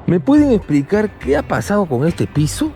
¿Me pueden explicar qué ha pasado con este piso?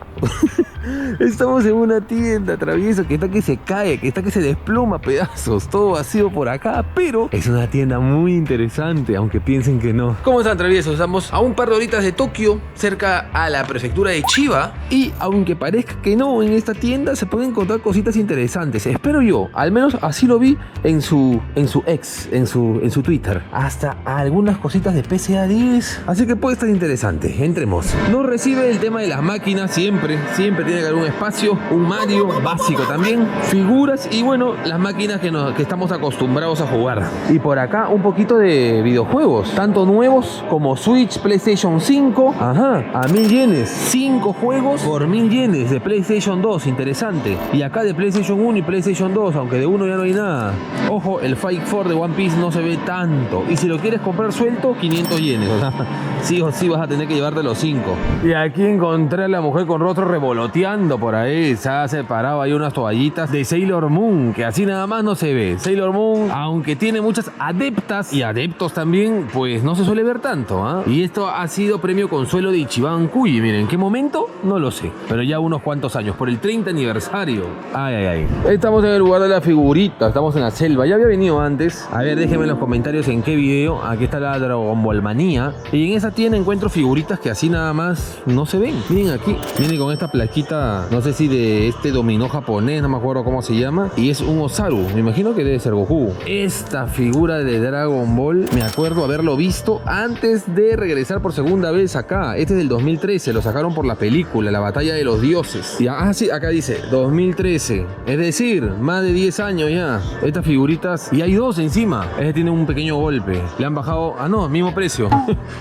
Estamos en una tienda, Travieso, que está que se cae, que está que se desploma a pedazos, todo vacío por acá, pero es una tienda muy interesante, aunque piensen que no. ¿Cómo están, Traviesos? Estamos a un par de horitas de Tokio, cerca a la prefectura de Chiba, y aunque parezca que no, en esta tienda se pueden encontrar cositas interesantes. Espero yo, al menos así lo vi en su ex, en su Twitter. Hasta algunas cositas de PCA 10, así que puede estar interesante. Entremos. No recibe el tema de las máquinas, siempre tiene que haber un espacio, un Mario básico también, figuras y bueno, las máquinas que estamos acostumbrados a jugar. Y por acá un poquito de videojuegos, tanto nuevos como Switch, PlayStation 5, a 1000 yenes, 5 juegos por 1000 yenes de PlayStation 2, interesante. Y acá de PlayStation 1 y PlayStation 2, aunque de uno ya no hay nada. Ojo, el Fight 4 de One Piece no se ve tanto, y si lo quieres comprar suelto, 500 yenes, o sea, sí o sí vas a tener que llevarte los 5. Y aquí encontré a la mujer con rostro revoloteando por ahí, se ha separado ahí unas toallitas de Sailor Moon, que así nada más no se ve. Sailor Moon, aunque tiene muchas adeptas y adeptos también, pues no se suele ver tanto, ¿ah? Y esto ha sido premio consuelo de Ichiban Kuyi. Miren, ¿en qué momento? No lo sé, pero ya unos cuantos años, por el 30 aniversario. Ay. Estamos en el lugar de la figurita, estamos en la selva, ya había venido antes. A ver, déjenme en los comentarios en qué video. Aquí está la Dragon Ball Manía, y en esa tienda encuentro figuritas que así nada más no se ven. Miren aquí, viene con esta plaquita, no sé si de este dominó japonés, no me acuerdo cómo se llama, y es un Osaru, me imagino que debe ser Goku. Esta figura de Dragon Ball, me acuerdo haberlo visto antes de regresar por segunda vez acá. Este es del 2013, lo sacaron por la película, La Batalla de los Dioses. Y, sí, acá dice 2013, es decir, más de 10 años ya. Estas figuritas, y hay dos encima. Este tiene un pequeño golpe, le han bajado, mismo precio,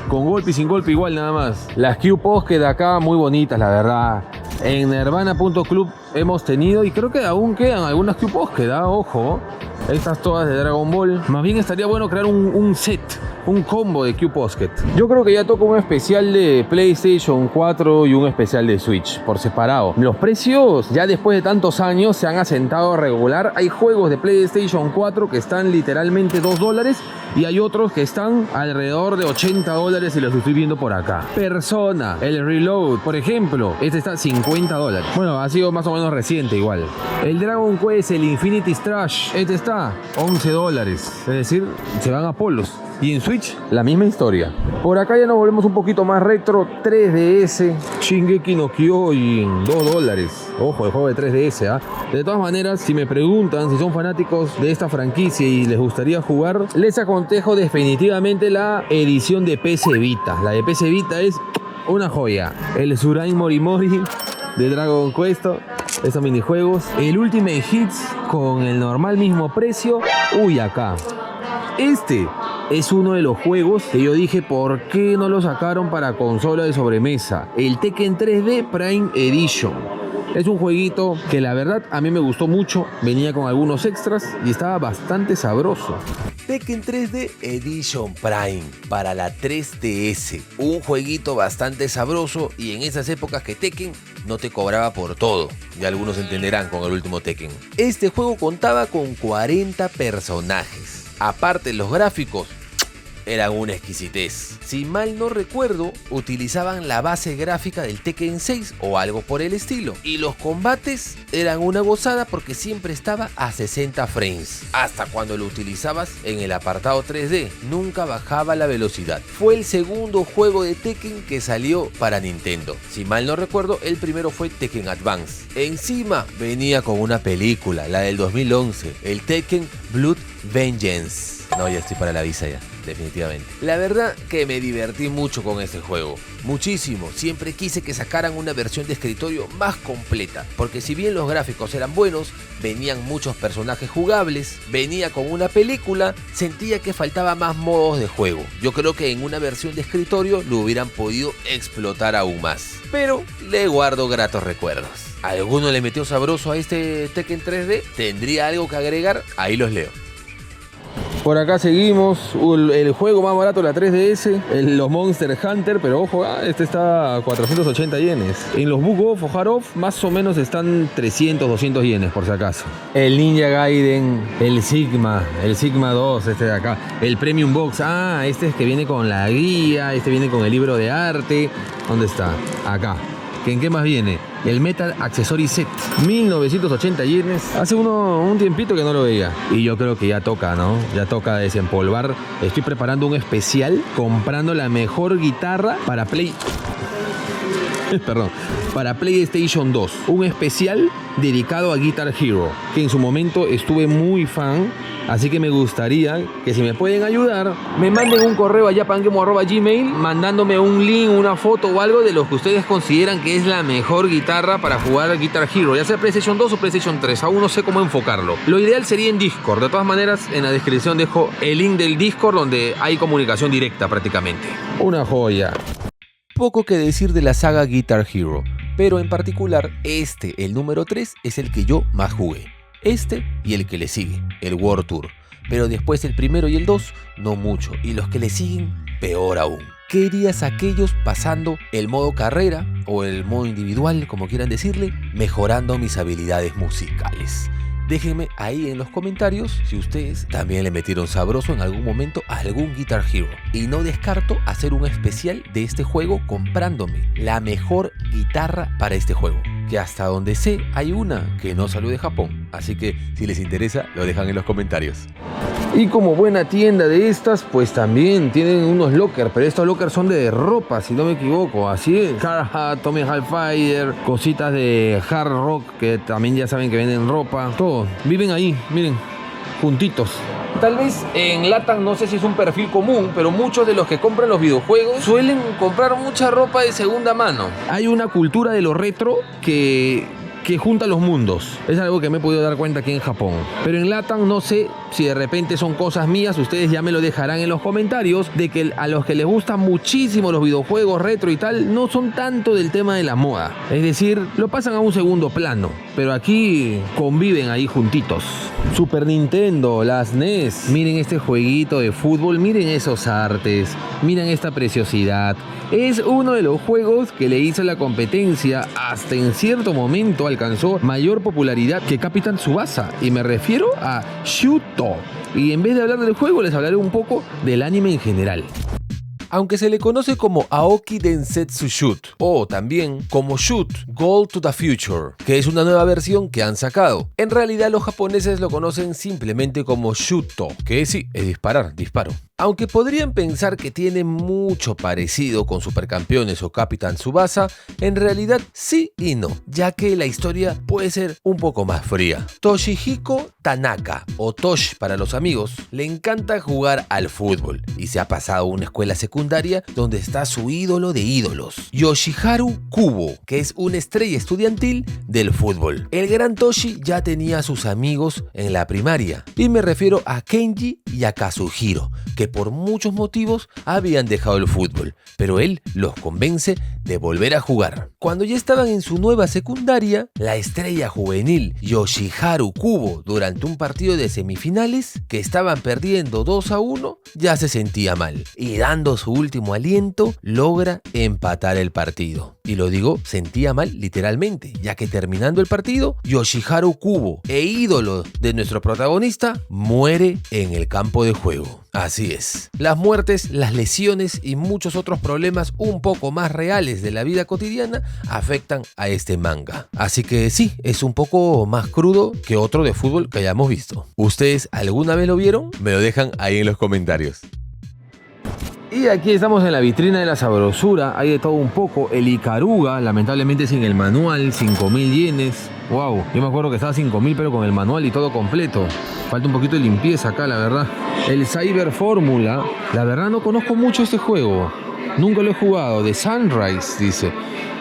con golpe y sin golpe igual nada más. Las Q-Post que de acá muy bonitas, la verdad. En Nirvana.club hemos tenido, y creo que aún quedan algunas Q-Post que da, ojo, estas todas de Dragon Ball. Más bien estaría bueno crear un set, un combo de Q-Posket. Yo creo que ya toca un especial de PlayStation 4 y un especial de Switch por separado. Los precios ya después de tantos años se han asentado regular. Hay juegos de PlayStation 4 que están literalmente $2 y hay otros que están alrededor de $80 y los estoy viendo por acá. Persona, el Reload, por ejemplo, este está $50. Bueno, ha sido más o menos reciente igual. El Dragon Quest, el Infinity Strash, este está $11. Es decir, se van a polos. Y en Switch, la misma historia. Por acá ya nos volvemos un poquito más retro. 3DS, Shingeki no Kyojin, $2. Ojo, el juego de 3DS, ¿ah? De todas maneras, si me preguntan si son fanáticos de esta franquicia y les gustaría jugar, les aconsejo definitivamente la edición de PC Vita. La de PC Vita es una joya. El Surain Morimori de Dragon Quest, esos minijuegos. El Ultimate Hits con el normal mismo precio. Uy, acá. Este es uno de los juegos que yo dije, ¿por qué no lo sacaron para consola de sobremesa? El Tekken 3D Prime Edition. Es un jueguito que la verdad a mí me gustó mucho, venía con algunos extras y estaba bastante sabroso. Tekken 3D Edition Prime para la 3DS, un jueguito bastante sabroso y en esas épocas que Tekken no te cobraba por todo, ya algunos entenderán con el último Tekken. Este juego contaba con 40 personajes, aparte los gráficos eran una exquisitez. Si mal no recuerdo, utilizaban la base gráfica del Tekken 6 o algo por el estilo. Y los combates eran una gozada porque siempre estaba a 60 frames. Hasta cuando lo utilizabas en el apartado 3D, nunca bajaba la velocidad. Fue el segundo juego de Tekken que salió para Nintendo. Si mal no recuerdo, el primero fue Tekken Advance. Encima venía con una película, la del 2011, el Tekken Blood Vengeance. No, ya estoy para la visa ya, definitivamente. La verdad que me divertí mucho con este juego, muchísimo. Siempre quise que sacaran una versión de escritorio más completa, porque si bien los gráficos eran buenos, venían muchos personajes jugables, venía con una película, sentía que faltaba más modos de juego. Yo creo que en una versión de escritorio lo hubieran podido explotar aún más, pero le guardo gratos recuerdos. ¿Alguno le metió sabroso a este Tekken 3D? ¿Tendría algo que agregar? Ahí los leo. Por acá seguimos, el juego más barato, la 3DS, los Monster Hunter, pero ojo, este está a 480 yenes. En los Book Off o Hard Off más o menos están 300, 200 yenes por si acaso. El Ninja Gaiden, el Sigma 2, este de acá. El Premium Box, este es que viene con la guía, este viene con el libro de arte. ¿Dónde está? Acá. ¿En qué más viene? El Metal Accessory Set, 1980 yenes. Hace un tiempito que no lo veía. Y yo creo que ya toca, ¿no? Ya toca desempolvar. Estoy preparando un especial comprando la mejor guitarra para para PlayStation 2. Un especial dedicado a Guitar Hero, que en su momento estuve muy fan. Así que me gustaría que si me pueden ayudar, me manden un correo a japangemo@gmail mandándome un link, una foto o algo de lo que ustedes consideran que es la mejor guitarra para jugar Guitar Hero, ya sea PlayStation 2 o PlayStation 3. Aún no sé cómo enfocarlo. Lo ideal sería en Discord. De todas maneras, en la descripción dejo el link del Discord donde hay comunicación directa prácticamente. Una joya. Poco que decir de la saga Guitar Hero, pero en particular el número 3, es el que yo más jugué. Y el que le sigue, el World Tour. Pero después el primero y el 2, no mucho. Y los que le siguen, peor aún. ¿Qué dirías aquellos pasando el modo carrera o el modo individual, como quieran decirle, mejorando mis habilidades musicales? Déjenme ahí en los comentarios si ustedes también le metieron sabroso en algún momento a algún Guitar Hero. Y no descarto hacer un especial de este juego comprándome la mejor guitarra para este juego. Que hasta donde sé hay una que no salió de Japón. Así que si les interesa lo dejan en los comentarios. Y como buena tienda de estas, pues también tienen unos lockers, pero estos lockers son de ropa, si no me equivoco. Así es, Carhartt, Tommy Hilfiger, cositas de hard rock que también ya saben que venden ropa. Todo, viven ahí, miren, juntitos. Tal vez en Latam no sé si es un perfil común, pero muchos de los que compran los videojuegos suelen comprar mucha ropa de segunda mano. Hay una cultura de lo retro que junta los mundos. Es algo que me he podido dar cuenta aquí en Japón. Pero en Latam no sé si de repente son cosas mías. Ustedes ya me lo dejarán en los comentarios, de que a los que les gustan muchísimo los videojuegos retro y tal, no son tanto del tema de la moda. Es decir, lo pasan a un segundo plano. Pero aquí conviven ahí juntitos. Super Nintendo, las NES. Miren este jueguito de fútbol. Miren esos artes. Miren esta preciosidad. Es uno de los juegos que le hizo la competencia. Hasta en cierto momento alcanzó mayor popularidad que Capitán Tsubasa. Y me refiero a Shuto. Y en vez de hablar del juego, les hablaré un poco del anime en general. Aunque se le conoce como Aoki Densetsu Shoot o también como Shoot Goal to the Future, que es una nueva versión que han sacado. En realidad los japoneses lo conocen simplemente como Shuto, que sí, es disparo. Aunque podrían pensar que tiene mucho parecido con Supercampeones o Capitán Tsubasa, en realidad sí y no, ya que la historia puede ser un poco más fría. Toshihiko Tanaka, o Tosh para los amigos, le encanta jugar al fútbol y se ha pasado a una escuela secundaria donde está su ídolo de ídolos, Yoshiharu Kubo, que es una estrella estudiantil del fútbol. El gran Toshi ya tenía a sus amigos en la primaria, y me refiero a Kenji y a Kazuhiro, que por muchos motivos habían dejado el fútbol, pero él los convence de volver a jugar. Cuando ya estaban en su nueva secundaria, la estrella juvenil Yoshiharu Kubo, durante un partido de semifinales que estaban perdiendo 2-1, ya se sentía mal y dando su último aliento logra empatar el partido. Y lo digo, sentía mal literalmente, ya que terminando el partido, Yoshiharu Kubo, ídolo de nuestro protagonista, muere en el campo de juego. Así es, las muertes, las lesiones y muchos otros problemas un poco más reales de la vida cotidiana afectan a este manga. Así que sí, es un poco más crudo que otro de fútbol que hayamos visto. ¿Ustedes alguna vez lo vieron? Me lo dejan ahí en los comentarios. Y aquí estamos en la vitrina de la sabrosura, hay de todo un poco. El Ikaruga, lamentablemente sin el manual, 5.000 yenes. Wow, yo me acuerdo que estaba 5.000 pero con el manual y todo completo. Falta un poquito de limpieza acá, la verdad. El Cyber Fórmula, la verdad no conozco mucho este juego. Nunca lo he jugado. De Sunrise, dice.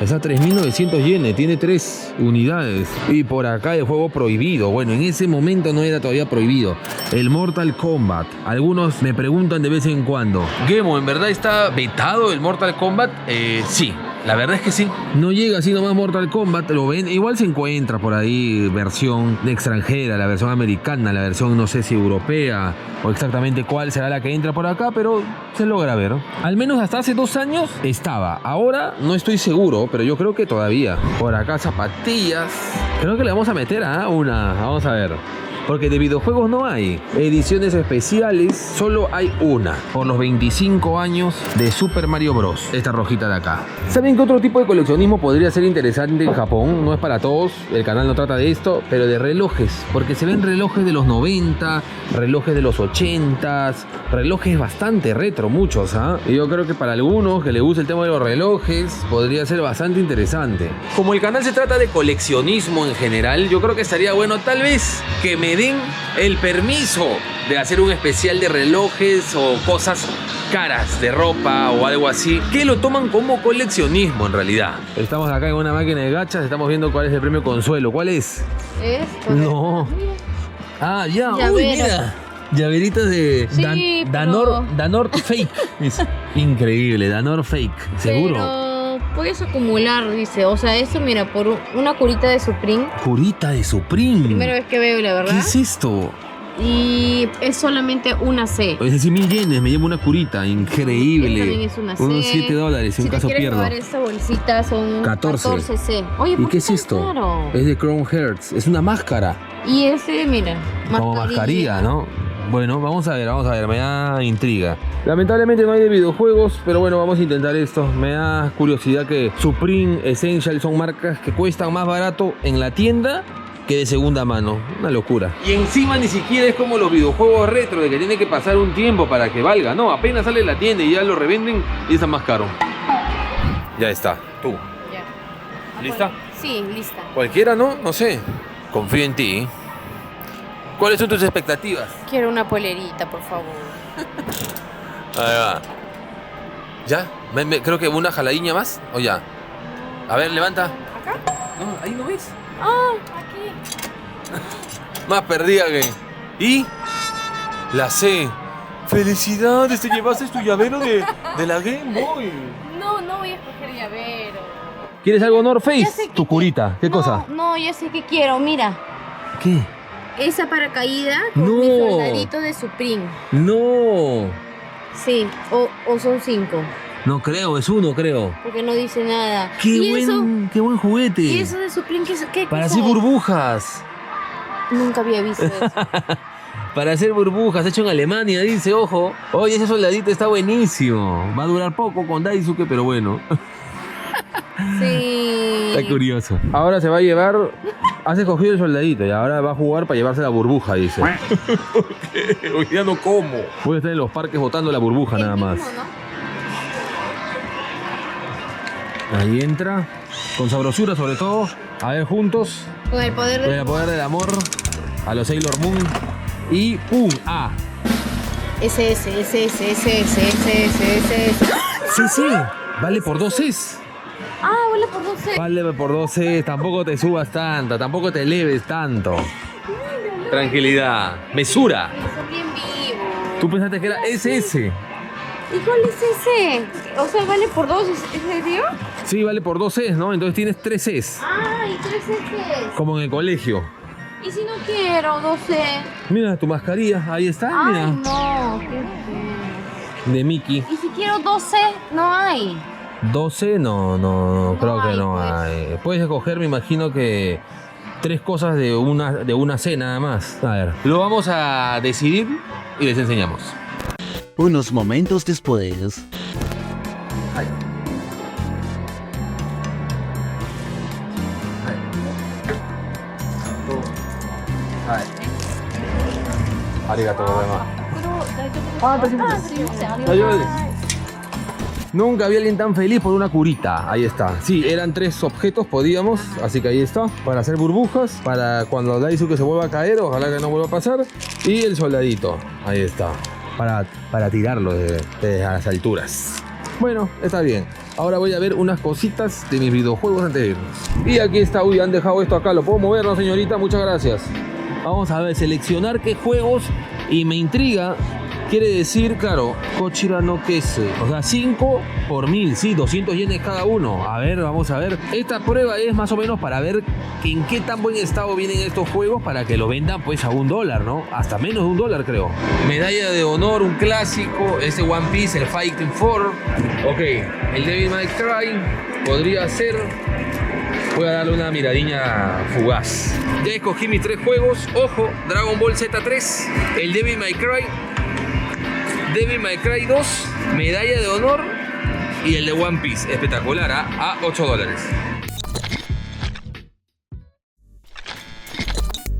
Está a 3.900 yenes, tiene 3 unidades. Y por acá el juego prohibido. Bueno, en ese momento no era todavía prohibido. El Mortal Kombat. Algunos me preguntan de vez en cuando, Gemo, ¿en verdad está vetado el Mortal Kombat? Sí. La verdad es que sí. No llega así nomás Mortal Kombat, lo ven, igual se encuentra por ahí versión extranjera, la versión americana, la versión no sé si europea o exactamente cuál será la que entra por acá, pero se logra ver. Al menos hasta hace 2 años estaba, ahora no estoy seguro, pero yo creo que todavía. Por acá zapatillas, creo que le vamos a meter a una, vamos a ver. Porque de videojuegos no hay ediciones especiales, solo hay una, por los 25 años de Super Mario Bros. Esta rojita de acá. ¿Saben qué otro tipo de coleccionismo podría ser interesante en Japón? No es para todos, el canal no trata de esto, pero de relojes. Porque se ven relojes de los 90, relojes de los 80, relojes bastante retro, muchos, ¿ah? Y yo creo que para algunos que les gusta el tema de los relojes, podría ser bastante interesante. Como el canal se trata de coleccionismo en general, yo creo que estaría bueno tal vez que me den el permiso de hacer un especial de relojes o cosas caras de ropa o algo así, que lo toman como coleccionismo en realidad. Estamos acá en una máquina de gachas, estamos viendo cuál es el premio consuelo. ¿Cuál es? Esto. No. Ah, ya. Llavero. Uy, mira. Llaveritas de Sí, Danor Fake. Es increíble, Danor Fake, seguro. Pero puedes acumular, dice. O sea, eso, mira, por una curita de Supreme. Curita de Supreme. Primera vez que veo, la verdad. ¿Qué es esto? Y es solamente una C. Es decir, 1000 yenes, me llevo una curita, increíble. También es una C. Unos $7, si en caso te quieres pierdo. llevar esta bolsita son 14 C. Oye, ¿Y ¿por qué es tan esto? caro? Es de Crown Hearts, es una máscara. Y ese, mira, Como mascarilla, ¿no? Bueno, vamos a ver, me da intriga. Lamentablemente no hay de videojuegos, pero bueno, vamos a intentar esto. Me da curiosidad que Supreme, Essential son marcas que cuestan más barato en la tienda que de segunda mano. Una locura. Y encima ni siquiera es como los videojuegos retro, de que tiene que pasar un tiempo para que valga. No, apenas sale la tienda y ya lo revenden y está más caro. Ya está, tú. Ya. ¿Lista? Sí, lista. Cualquiera, ¿no? No sé. Confío en ti. ¿Cuáles son tus expectativas? Quiero una polerita, por favor. Ahí va. ¿Ya? Creo que una jaladilla más, ¿o ya? A ver, levanta. ¿Acá? No, ahí no ves. Ah, aquí. Más perdida que... ¿Y? La C. ¡Felicidades! Te llevaste tu llavero de la Game Boy. No, no voy a escoger llavero. ¿Quieres algo North Ya Face? sé que Tu curita. ¿Qué cosa? No, ya sé que quiero, mira. ¿Qué? Esa paracaída con No. mi soldadito de Supreme. No. Sí, o son 5, No creo, es uno, creo. porque no dice nada. ¡Qué ¿Y qué buen juguete! ¿Y eso de Supreme qué Para cosa hacer es? burbujas. Nunca había visto eso. Para hacer burbujas, hecho en Alemania, dice, ojo. Oye, ese soldadito está buenísimo. Va a durar poco con Daisuke, pero bueno. Sí. Está curioso. Ahora se va a llevar... Has escogido el soldadito y ahora va a jugar para llevarse la burbuja, dice. Hoy día no como. Voy a estar en los parques botando la burbuja nada más. Mismo, ¿no? Ahí entra. Con sabrosura sobre todo. A ver, juntos. Con el poder Con de... el poder del amor. A los Sailor Moon. Y ¡pum! ¡A! SS. Sí, sí. Vale por 2 Cs. Ah, vale por 12. Vale por 2 Cs. Tampoco te subas tanto. Tampoco te eleves tanto. Tranquilidad. Mesura. Son bien vivos. Tú pensaste que era SS. ¿Y cuál es ese? O sea, vale por 2, ¿es serio? Sí, vale por 2 Cs, ¿no? Entonces tienes 3 Cs. Ah, ¿y 3 es? Como en el colegio. ¿Y si no quiero 12? Mira, tu mascarilla. Ahí está, Ay, mira. no, qué feo. De Mickey. ¿Y si quiero 12? No hay. 12, no, creo que hay, no pues. hay. Puedes escoger, me imagino que 3 cosas de una C nada más. A ver, lo vamos a decidir y les enseñamos. Unos momentos después. Arigato Ayúdale. Nunca había alguien tan feliz por una curita. Ahí está. Sí, eran 3 objetos, podíamos. Así que ahí está. Para hacer burbujas. Para cuando Daisuke se vuelva a caer. Ojalá que no vuelva a pasar. Y el soldadito. Ahí está. Para tirarlo desde las alturas. Bueno, está bien. Ahora voy a ver unas cositas de mis videojuegos antes de irnos. Y aquí está. Uy, han dejado esto acá. ¿Lo puedo mover, no, señorita? Muchas gracias. Vamos a ver, seleccionar qué juegos. Y me intriga Quiere decir, claro, Kochira no Kese. O sea, 5 por 1000, sí, 200 yenes cada uno. A ver, vamos a ver. Esta prueba es más o menos para ver en qué tan buen estado vienen estos juegos para que lo vendan pues a $1, ¿no? Hasta menos de $1, creo. Medalla de honor, un clásico. Este One Piece, el Fighting 4. Ok, el Devil May Cry podría ser. Voy a darle una miradilla fugaz. Ya escogí mis 3 juegos. Ojo, Dragon Ball Z3, el Devil May Cry 2, medalla de honor y el de One Piece. Espectacular, ¿eh? A $8.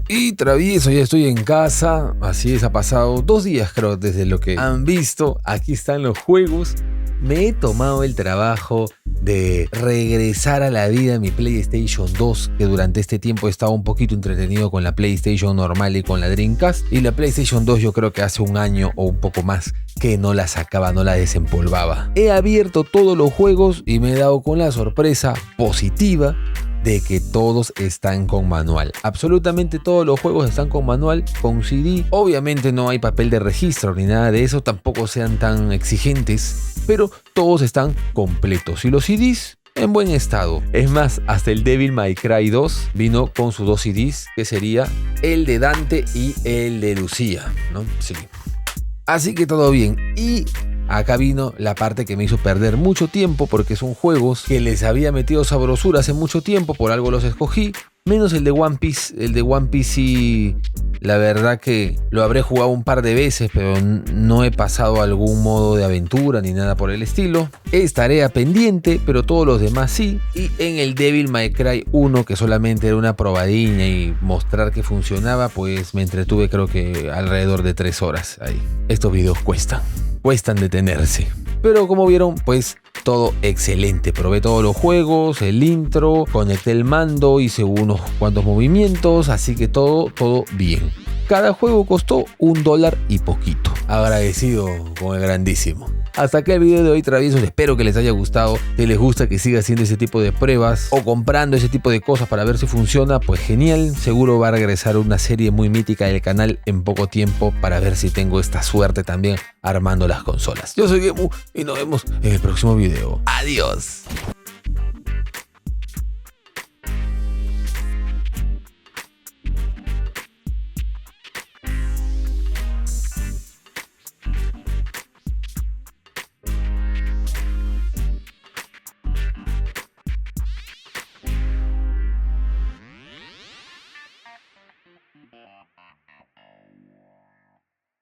Y travieso, ya estoy en casa. Así es, ha pasado 2 días creo desde lo que han visto. Aquí están los juegos. Me he tomado el trabajo de regresar a la vida mi PlayStation 2, que durante este tiempo he estado un poquito entretenido con la PlayStation normal y con la Dreamcast. Y la PlayStation 2 yo creo que hace un año o un poco más que no la sacaba, no la desempolvaba. He abierto todos los juegos y me he dado con la sorpresa positiva de que todos están con manual. Absolutamente todos los juegos están con manual, con CD. Obviamente no hay papel de registro ni nada de eso, tampoco sean tan exigentes, pero todos están completos. Y los CDs en buen estado. Es más, hasta el Devil May Cry 2 vino con sus 2 CDs, que sería el de Dante y el de Lucía, ¿no? Sí. Así que todo bien. Y acá vino la parte que me hizo perder mucho tiempo, porque son juegos que les había metido sabrosura hace mucho tiempo, por algo los escogí, menos el de One Piece. El de One Piece sí, la verdad que lo habré jugado un par de veces, pero no he pasado algún modo de aventura ni nada por el estilo. Es tarea pendiente, pero todos los demás sí. Y en el Devil May Cry 1, que solamente era una probadilla y mostrar que funcionaba, pues me entretuve creo que alrededor de 3 horas ahí. Estos videos cuestan detenerse. Pero como vieron, pues todo excelente. Probé todos los juegos, el intro, conecté el mando, hice unos cuantos movimientos, así que todo bien. Cada juego costó $1 y poquito. Agradecido con el grandísimo. Hasta acá el video de hoy, traviesos. Espero que les haya gustado. Si les gusta que siga haciendo ese tipo de pruebas o comprando ese tipo de cosas para ver si funciona, pues genial. Seguro va a regresar una serie muy mítica del canal en poco tiempo para ver si tengo esta suerte también armando las consolas. Yo soy Gemu y nos vemos en el próximo video. Adiós.